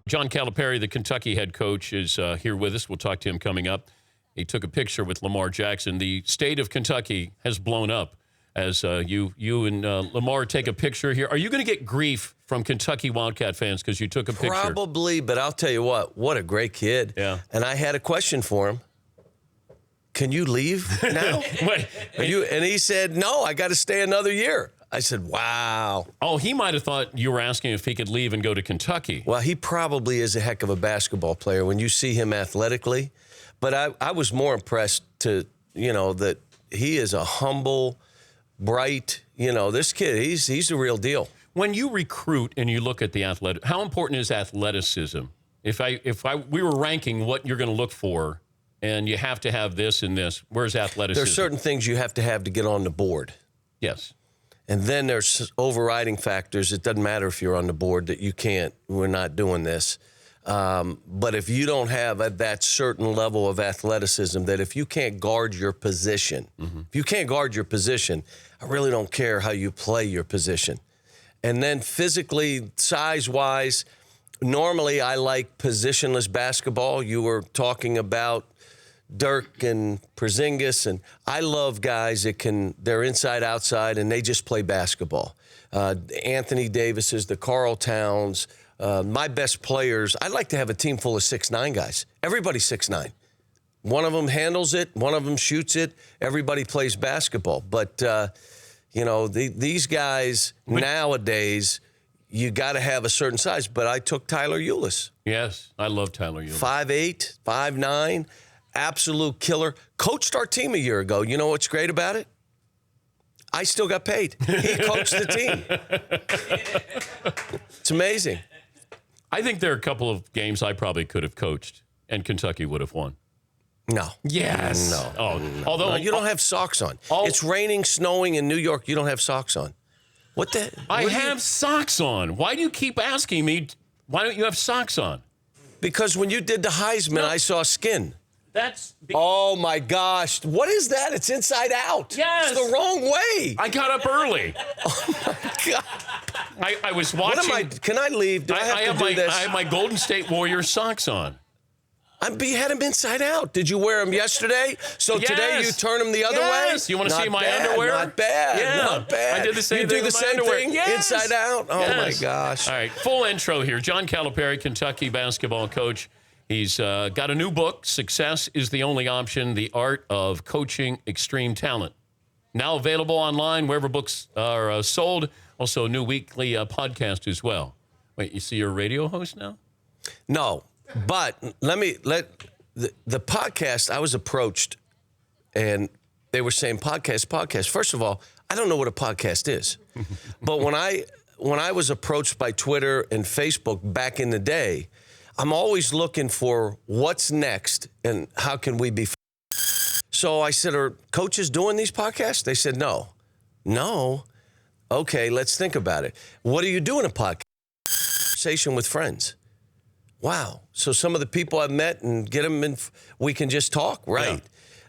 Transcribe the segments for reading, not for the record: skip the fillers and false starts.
John Calipari, the Kentucky head coach, is here with us. We'll talk to him coming up. He took a picture with Lamar Jackson. The state of Kentucky has blown up as you and Lamar take a picture here. Are you going to get grief from Kentucky Wildcat fans because you took a picture? Probably, but I'll tell you what a great kid. Yeah. And I had a question for him. Can you leave now? Wait. And he said, no, I got to stay another year. I said, wow. Oh, he might have thought you were asking if he could leave and go to Kentucky. Well, he probably is a heck of a basketball player when you see him athletically. But I was more impressed that he is a humble, bright, this kid, he's the real deal. When you recruit and you look at the athletic, how important is athleticism? If we were ranking what you're going to look for, and you have to have this and this, where's athleticism? There's certain things you have to get on the board. Yes. And then there's overriding factors. It doesn't matter if you're on the board that you can't, we're not doing this. But if you don't have that certain level of athleticism, that if you can't guard your position, I really don't care how you play your position. And then physically, size-wise, normally I like positionless basketball. You were talking about Dirk and Porzingis, and I love guys they're inside, outside, and they just play basketball. Anthony Davis's, the Carl Towns, my best players. I'd like to have a team full of 6'9" guys. Everybody's 6'9". One of them handles it. One of them shoots it. Everybody plays basketball. But, these guys nowadays, you got to have a certain size. But I took Tyler Ulis. Yes, I love Tyler Ulis. 5'8", 5'9", absolute killer. Coached our team a year ago. You know what's great about it? I still got paid. He coached the team. It's amazing. I think there are a couple of games I probably could have coached, and Kentucky would have won. No. Yes. No. Oh, no. Although No, you don't have socks on. It's raining, snowing in New York. You don't have socks on. What the? I have socks on. Why do you keep asking me? Why don't you have socks on? Because when you did the Heisman, I saw skin. Oh, my gosh. What is that? It's inside out. Yes. It's the wrong way. I got up early. Oh, my God. I was watching. Can I leave? Do I have to do this? I have my Golden State Warriors socks on. You had them inside out. Did you wear them yesterday? So today you turn them the other way? Yes. You want to see my underwear? Not bad. Yeah. Not bad. I did the same you thing do with the my same underwear. thing? Yes. Inside out? Oh, yes. my gosh. All right. Full intro here. John Calipari, Kentucky basketball coach. He's got a new book, Success is the Only Option, The Art of Coaching Extreme Talent. Now available online wherever books are sold. Also a new weekly podcast as well. Wait, you see you're a radio host now? No, but the podcast, I was approached, and they were saying podcast. First of all, I don't know what a podcast is. But when I was approached by Twitter and Facebook back in the day, I'm always looking for what's next and how can we be. So I said, are coaches doing these podcasts? They said, no. No? Okay, let's think about it. What do you do in a podcast? Conversation with friends. Wow. So some of the people I've met and get them in, we can just talk, right?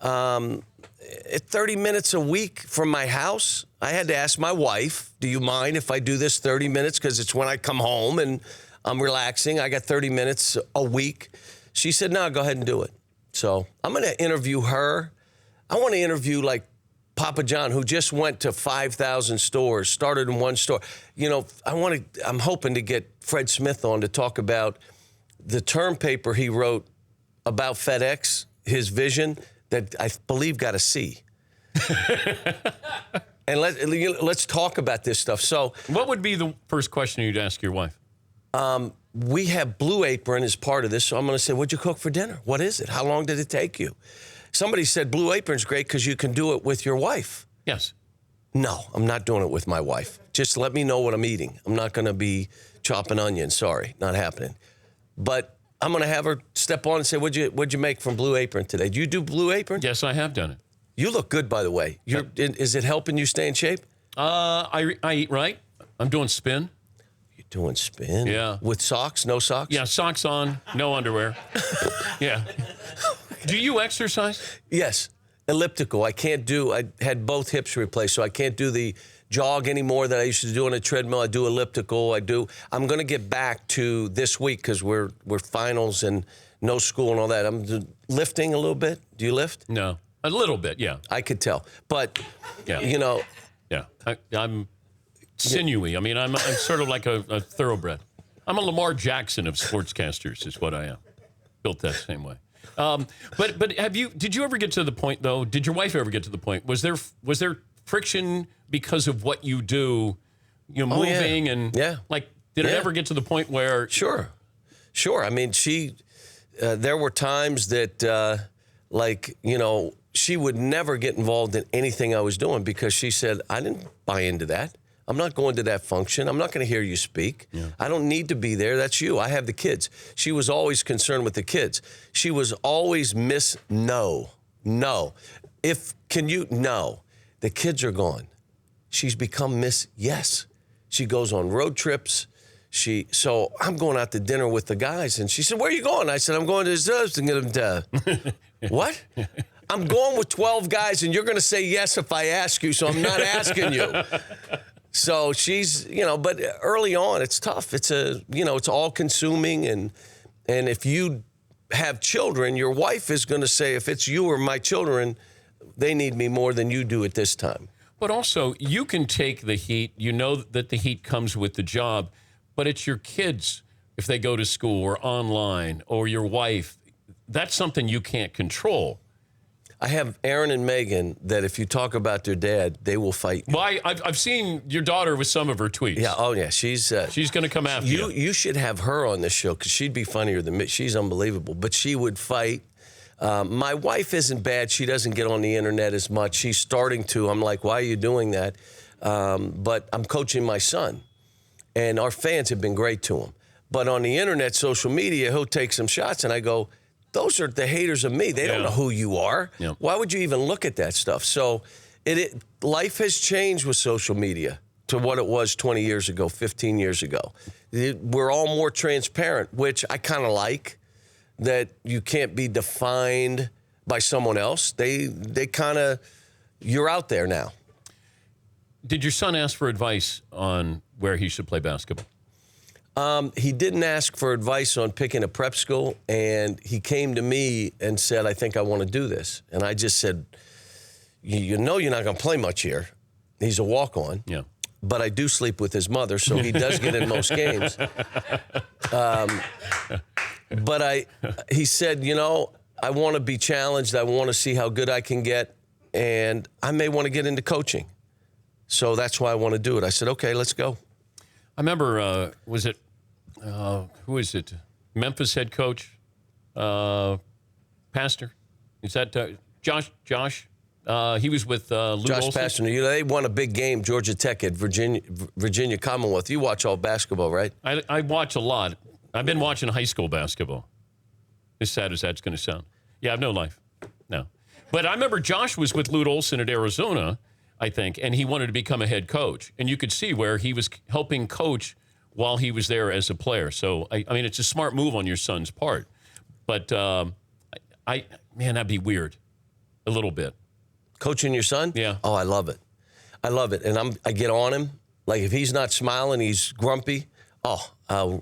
Yeah. 30 minutes a week from my house. I had to ask my wife, do you mind if I do this 30 minutes? Because it's when I come home and I'm relaxing. I got 30 minutes a week. She said, no, go ahead and do it. So I'm going to interview her. I want to interview like Papa John, who just went to 5,000 stores, started in one store. I'm hoping to get Fred Smith on to talk about the term paper he wrote about FedEx, his vision that I believe got a C. And let's talk about this stuff. So, what would be the first question you'd ask your wife? We have Blue Apron as part of this, so I'm going to say, what'd you cook for dinner? What is it? How long did it take you? Somebody said Blue Apron's great because you can do it with your wife. Yes. No, I'm not doing it with my wife. Just let me know what I'm eating. I'm not going to be chopping onions. Sorry, not happening. But I'm going to have her step on and say, what'd you make from Blue Apron today? Do you do Blue Apron? Yes, I have done it. You look good, by the way. Is it helping you stay in shape? I eat right. I'm doing spin. You're doing spin? Yeah. With socks? No socks? Yeah, socks on, no underwear. Yeah. Do you exercise? Yes. Elliptical. I had both hips replaced, so I can't do the jog anymore that I used to do on a treadmill. I do elliptical. I'm going to get back to this week because we're finals and no school and all that. I'm lifting a little bit. Do you lift? No. A little bit, yeah. I could tell. But, Yeah. Yeah. I'm sinewy. I mean, I'm sort of like a thoroughbred. I'm a Lamar Jackson of sportscasters is what I am. Built that same way. But did you ever get to the point, though, did your wife ever get to the point, was there friction because of what you do, moving and, like, did it ever get to the point where? Sure. I mean, there were times that, she would never get involved in anything I was doing because she said, I didn't buy into that. I'm not going to that function. I'm not going to hear you speak. Yeah. I don't need to be there. That's you. I have the kids. She was always concerned with the kids. She was always Miss No. No. No. The kids are gone. She's become Miss Yes. She goes on road trips. So I'm going out to dinner with the guys, and she said, where are you going? I said, I'm going to Zubs to get them What? I'm going with 12 guys, and you're going to say yes if I ask you, so I'm not asking you. So she's, but early on, it's tough. It's it's all-consuming, and if you have children, your wife is going to say, if it's you or my children, they need me more than you do at this time. But also, you can take the heat. You know that the heat comes with the job, but it's your kids, if they go to school or online, or your wife. That's something you can't control. I have Aaron and Megan that if you talk about their dad, they will fight you. Well, I've seen your daughter with some of her tweets. Yeah, oh yeah, she's going to come after you. You should have her on this show because she'd be funnier than me. She's unbelievable, but she would fight. My wife isn't bad. She doesn't get on the internet as much. She's starting to. I'm like, why are you doing that? But I'm coaching my son, and our fans have been great to him. But on the internet, social media, he'll take some shots, and I go, those are the haters of me. They don't know who you are. Yeah. Why would you even look at that stuff? So life has changed with social media to what it was 20 years ago, 15 years ago. We're all more transparent, which I kind of like, that you can't be defined by someone else. They kind of, you're out there now. Did your son ask for advice on where he should play basketball? He didn't ask for advice on picking a prep school, and he came to me and said, I think I want to do this. And I just said, you know you're not going to play much here. He's a walk-on. Yeah. But I do sleep with his mother, so he does get in most games. But he said, I want to be challenged. I want to see how good I can get, and I may want to get into coaching. So that's why I want to do it. I said, okay, let's go. I remember, who is it? Memphis head coach, Pastor. Is that Josh? He was with Lou Josh Olson. Pastor. They won a big game, Georgia Tech at Virginia Commonwealth. You watch all basketball, right? I watch a lot. I've been watching high school basketball. As sad as that's going to sound. Yeah, I have no life. No. But I remember Josh was with Lou Olson at Arizona, I think, and he wanted to become a head coach. And you could see where he was helping coach while he was there as a player. So, I mean, it's a smart move on your son's part. But, man, that'd be weird a little bit. Coaching your son? Yeah. Oh, I love it. I love it. And I get on him. Like, if he's not smiling, he's grumpy.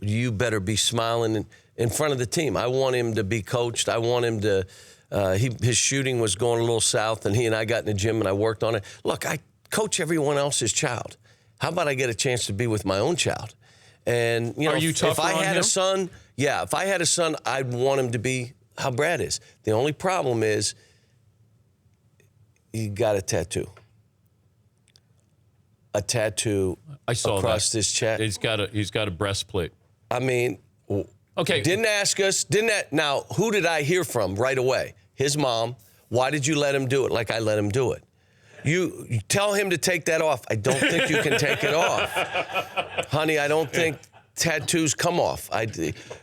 You better be smiling in front of the team. I want him to be coached. I want him to his shooting was going a little south, and he and I got in the gym, and I worked on it. Look, I coach everyone else's child. How about I get a chance to be with my own child? And, Are you tougher if I on had him? a son, if I had a son, I'd want him to be how Brad is. The only problem is he got a tattoo. A tattoo I saw across that. his chest. He's got a breastplate. I mean, okay. Didn't ask us. Now, who did I hear from right away? His mom. Why did you let him do it like I let him do it? You tell him to take that off. I don't think you can take it off. Honey, I don't think tattoos come off.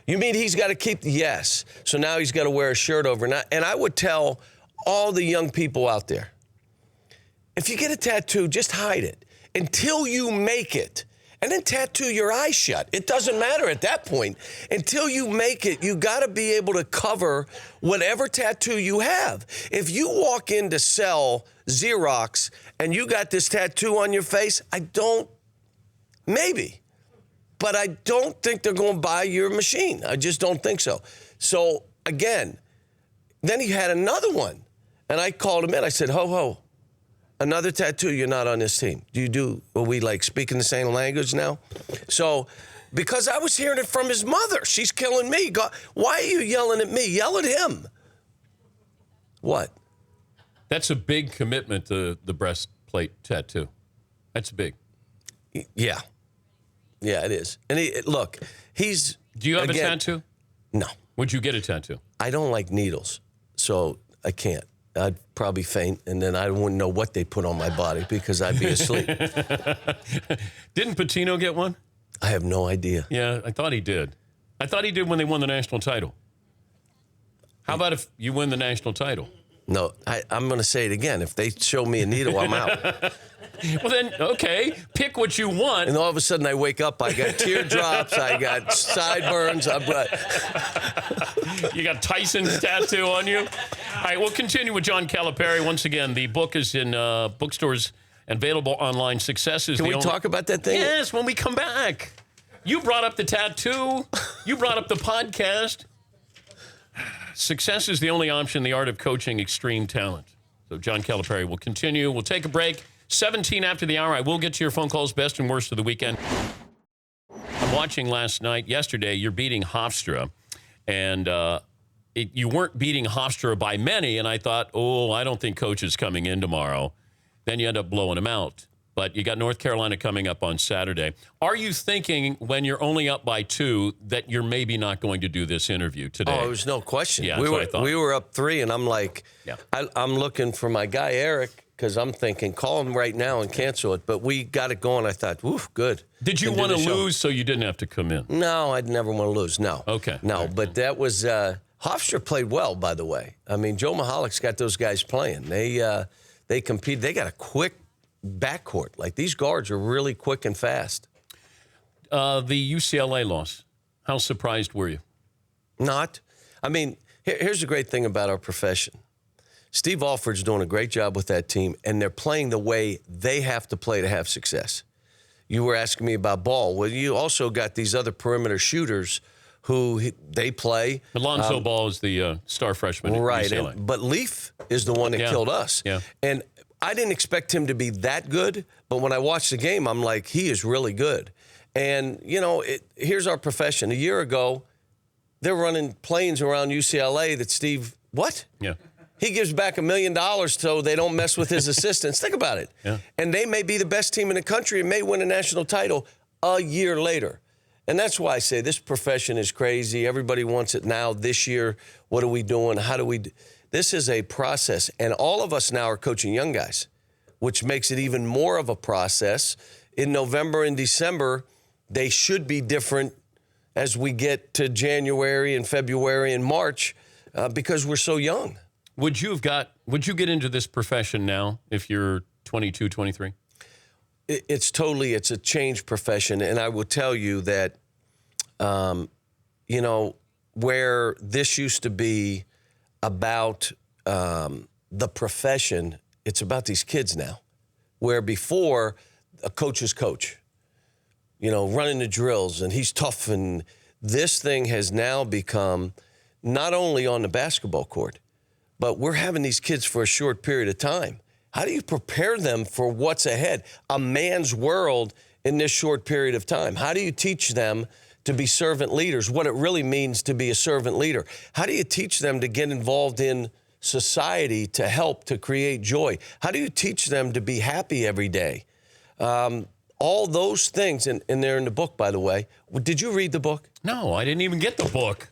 You mean he's got to keep? Yes. So now he's got to wear a shirt over. And I would tell all the young people out there, if you get a tattoo, just hide it until you make it. and then tattoo your eyes shut. It doesn't matter at that point. Until you make it, you got to be able to cover whatever tattoo you have. If you walk in to sell Xerox and you got this tattoo on your face, maybe. But I don't think they're going to buy your machine. I just don't think so. So, again, then he had another one. And I called him in. I said, ho, another tattoo, you're not on this team. Are we like speaking the same language now? So, because I was hearing it from his mother. She's killing me. God, why are you yelling at me? Yell at him. What? That's a big commitment, the breastplate tattoo. That's big. Yeah. Yeah, it is. And he's... Do you have a tattoo? No. Would you get a tattoo? I don't like needles, so I can't. I'd probably faint, and then I wouldn't know what they put on my body because I'd be asleep. Didn't Patino get one? I have no idea. Yeah, I thought he did. I thought he did when they won the national title. How about if you win the national title? No, I'm going to say it again. If they show me a needle, I'm out. Well, then, okay, pick what you want. And all of a sudden I wake up, I got teardrops, I got sideburns. You got Tyson's tattoo on you. All right, we'll continue with John Calipari. Once again, the book is in bookstores and available online. Success is Can we talk about that thing? Yes, when we come back. You brought up the tattoo. You brought up the podcast. Success is the only option, the art of coaching extreme talent. So John Calipari will continue. We'll take a break. 17 after the hour. I will get to your phone calls, best and worst of the weekend. I'm watching yesterday, you're beating Hofstra. And you weren't beating Hofstra by many. And I thought, I don't think Coach is coming in tomorrow. Then you end up blowing him out. But you got North Carolina coming up on Saturday. Are you thinking when you're only up by 2 that you're maybe not going to do this interview today? Oh, there's no question. Yeah, that's what I thought. We were up 3, and I'm like, I'm looking for my guy, Eric, because I'm thinking, call him right now and cancel it. But we got it going. I thought, woof, good. Did you want to lose so you didn't have to come in? No, I'd never want to lose. No. Okay. No, but that was Hofstra played well, by the way. I mean, Joe Mihalik's got those guys playing. They compete. They got a quick backcourt. Like, these guards are really quick and fast. The UCLA loss, how surprised were you? Not. I mean, here's the great thing about our profession. Steve Alford's doing a great job with that team, and they're playing the way they have to play to have success. You were asking me about Ball. Well, you also got these other perimeter shooters who they play. Alonzo Ball is the star freshman at UCLA. But Leaf is the one that killed us. Yeah. And I didn't expect him to be that good, but when I watched the game, I'm like, he is really good. And, here's our profession. A year ago, they're running planes around UCLA that Steve, what? Yeah. He gives back $1 million so they don't mess with his assistants. Think about it. Yeah. And they may be the best team in the country and may win a national title a year later. And that's why I say this profession is crazy. Everybody wants it now, this year. What are we doing? How do we do? This is a process. And all of us now are coaching young guys, which makes it even more of a process. In November and December, they should be different as we get to January and February and March because we're so young. Would you get into this profession now if you're 22, 23? It's a changed profession. And I will tell you that, where this used to be about the profession, it's about these kids now. Where before, a coach is coach, running the drills, and he's tough. And this thing has now become not only on the basketball court, but we're having these kids for a short period of time. How do you prepare them for what's ahead? A man's world in this short period of time. How do you teach them to be servant leaders, what it really means to be a servant leader? How do you teach them to get involved in society to help, to create joy? How do you teach them to be happy every day? All those things, and they're in the book, by the way. Did you read the book? No, I didn't even get the book.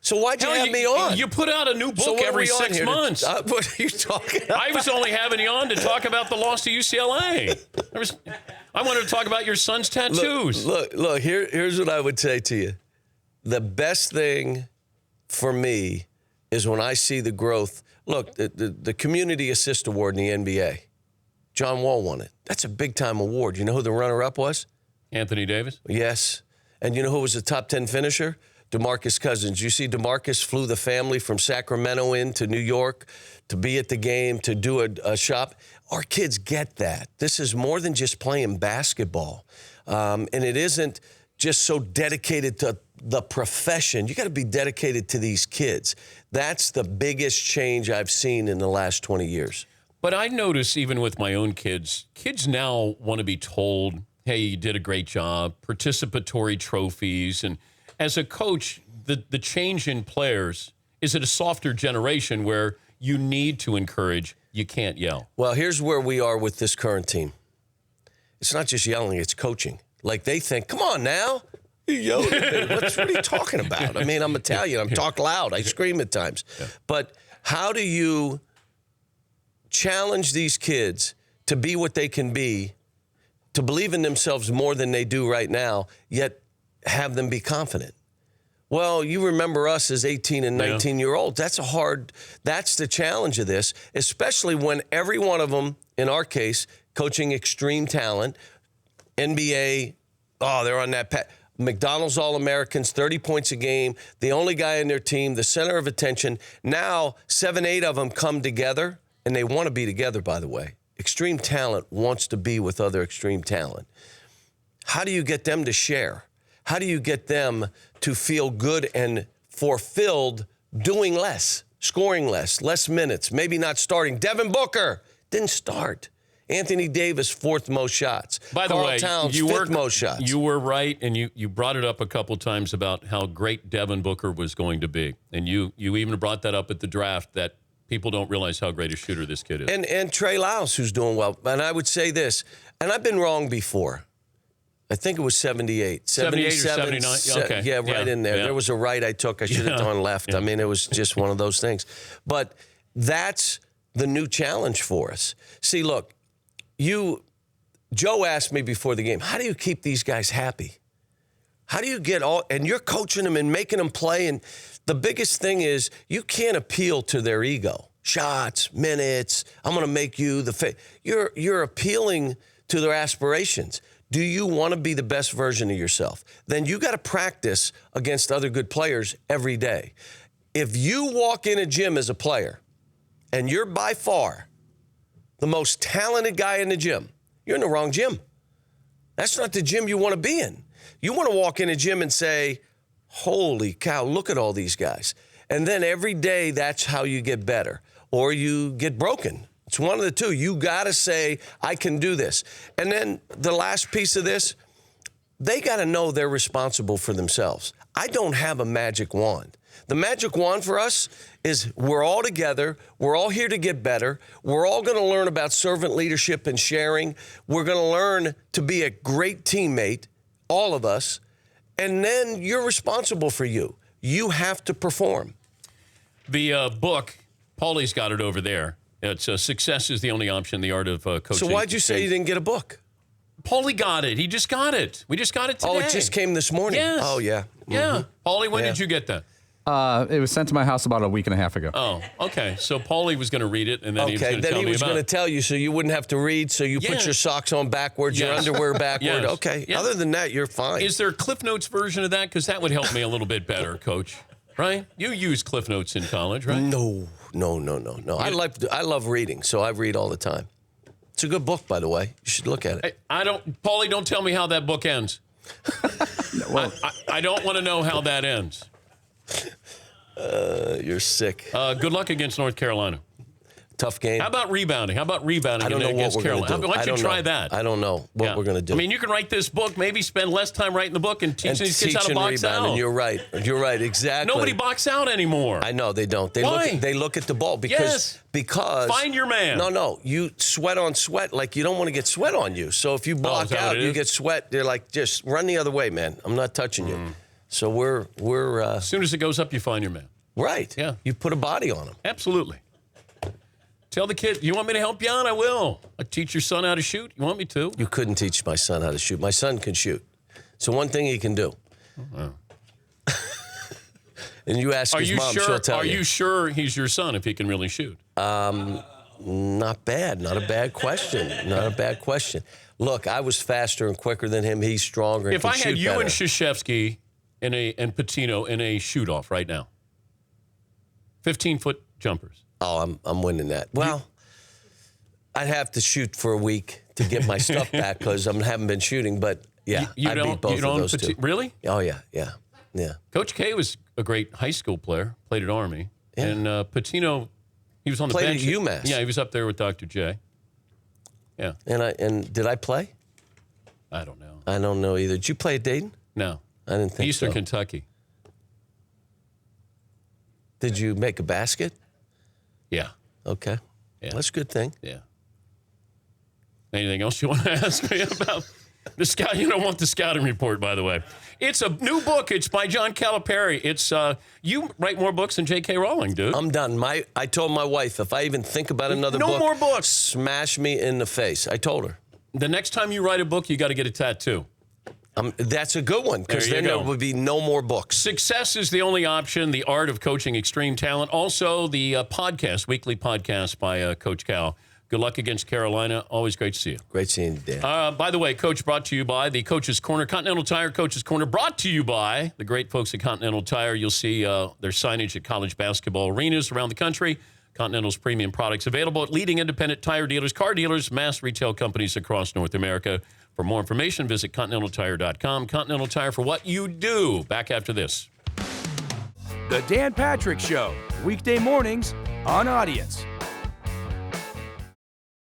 So why'd you have me on? You put out a new book every 6 months. What are you talking about? I was only having you on to talk about the loss to UCLA. I wanted to talk about your son's tattoos. Look, here's what I would say to you. The best thing for me is when I see the growth. Look, the Community Assist Award in the NBA, John Wall won it. That's a big-time award. You know who the runner-up was? Anthony Davis? Yes. And you know who was a top 10 finisher? DeMarcus Cousins. You see, DeMarcus flew the family from Sacramento into New York to be at the game, to do a shop. Our kids get that. This is more than just playing basketball. And it isn't just so dedicated to the profession. You got to be dedicated to these kids. That's the biggest change I've seen in the last 20 years. But I notice even with my own kids now want to be told, hey, you did a great job, participatory trophies. And as a coach, the change in players, is it a softer generation where you need to encourage, you can't yell? Well, here's where we are with this current team. It's not just yelling, it's coaching. Like they think, come on now. You yell at me. What are you talking about? I mean, I'm Italian. I'm talk loud. I scream at times. Yeah. But how do you challenge these kids to be what they can be, to believe in themselves more than they do right now, yet have them be confident? Well, you remember us as 18 and 19-year-olds. That's the challenge of this, especially when every one of them, in our case, coaching extreme talent, NBA, they're on that path. McDonald's All-Americans, 30 points a game, the only guy in their team, the center of attention. Now, 7, 8 of them come together, and they want to be together, by the way. Extreme talent wants to be with other extreme talent. How do you get them to share? How do you get them to feel good and fulfilled doing less, scoring less minutes, maybe not starting? Devin Booker didn't start. Anthony Davis, 4th most shots. By the way, Towns, 5th most shots. You were right, and you brought it up a couple times about how great Devin Booker was going to be. And you even brought that up at the draft, that people don't realize how great a shooter this kid is. And Trey Lyles, who's doing well. And I would say this, and I've been wrong before. I think it was 78. 78 or 79? Okay. Yeah, right in there. Yeah. There was a right I took. I should have done left. I mean, it was just one of those things. But that's the new challenge for us. See, look, Joe asked me before the game, how do you keep these guys happy? How do you get and you're coaching them and making them play, and the biggest thing is you can't appeal to their ego. Shots, minutes, I'm going to make you you're appealing to their aspirations. Do you want to be the best version of yourself? Then you got to practice against other good players every day. If you walk in a gym as a player and you're by far the most talented guy in the gym, you're in the wrong gym. That's not the gym you want to be in. You want to walk in a gym and say, holy cow, look at all these guys. And then every day, that's how you get better, or you get broken. It's one of the two. You got to say, I can do this. And then the last piece of this, they got to know they're responsible for themselves. I don't have a magic wand. The magic wand for us is we're all together. We're all here to get better. We're all going to learn about servant leadership and sharing. We're going to learn to be a great teammate, all of us. And then you're responsible for you. You have to perform. The book, Paulie's got it over there. It's Success is the Only Option, the Art of Coaching. So why'd you say you didn't get a book? Paulie got it. He just got it. We just got it today. Oh, it just came this morning? Yes. Oh, yeah. Yeah. Paulie, when did you get that? It was sent to my house about a week and a half ago. Oh, okay. So Paulie was going to read it, and then he was going to tell me about it. Then he was going to tell you so you wouldn't have to read, so you put your socks on backwards, your underwear backward. Yes. Okay. Yes. Other than that, you're fine. Is there a Cliff Notes version of that? Because that would help me a little bit better, Coach. Right? You used Cliff Notes in college, right? No. I love reading, so I read all the time. It's a good book, by the way. You should look at it. Paulie, don't tell me how that book ends. Well, I don't want to know how that ends. You're sick. Good luck against North Carolina. Tough game. How about rebounding? I don't know against what we're going to do. Why don't you try that? I don't know what we're going to do. I mean, you can write this book, maybe spend less time writing the book and teaching these kids how to box out. You're right. You're right. Exactly. Nobody box out anymore. I know they don't. Why? They look at the ball because find your man. No. You sweat on sweat. Like you don't want to get sweat on you. So if you block out, you get sweat. They're like, just run the other way, man. I'm not touching you. So we're. As soon as it goes up, you find your man. Right. Yeah. You put a body on him. Absolutely. Tell the kid, you want me to help you out? I will. I teach your son how to shoot. You want me to? You couldn't teach my son how to shoot. My son can shoot. So one thing he can do. Oh. And you ask his mom, she'll tell you. Are you sure he's your son if he can really shoot? Not bad. Not a bad question. Not a bad question. look, I was faster and quicker than him. He's stronger. If and I can had shoot you better. and Krzyzewski and Patino in a shoot-off right now, 15-foot jumpers. Oh, I'm winning that. Well, I'd have to shoot for a week to get my stuff back because I haven't been shooting. But yeah, I beat both of those two. Really? Oh yeah. Coach K was a great high school player. Played at Army, and Patino, he was on the Played bench at UMass. Yeah, he was up there with Dr. J. Yeah. And did I play? I don't know. I don't know either. Did you play at Dayton? No. I didn't think Eastern so. Kentucky. Did you make a basket? Yeah. Okay. Yeah. That's a good thing. Yeah. Anything else you want to ask me about the scout? You don't want the scouting report, by the way. It's a new book. It's by John Calipari. It's you write more books than J.K. Rowling, dude. I'm done. I told my wife if I even think about another book, no more books. Smash me in the face. I told her. The next time you write a book, you got to get a tattoo. That's a good one because There you then go. there would be no more books. Success is the only option. The art of coaching extreme talent. Also, the podcast, weekly podcast by Coach Cal. Good luck against Carolina. Always great to see you. Great seeing you, Dan. By the way, Coach, brought to you by the Coach's Corner. Continental Tire Coach's Corner, brought to you by the great folks at Continental Tire. You'll see their signage at college basketball arenas around the country. Continental's premium products available at leading independent tire dealers, car dealers, mass retail companies across North America. For more information, visit ContinentalTire.com. Continental Tire, for what you do. Back after this. The Dan Patrick Show, weekday mornings on Audience.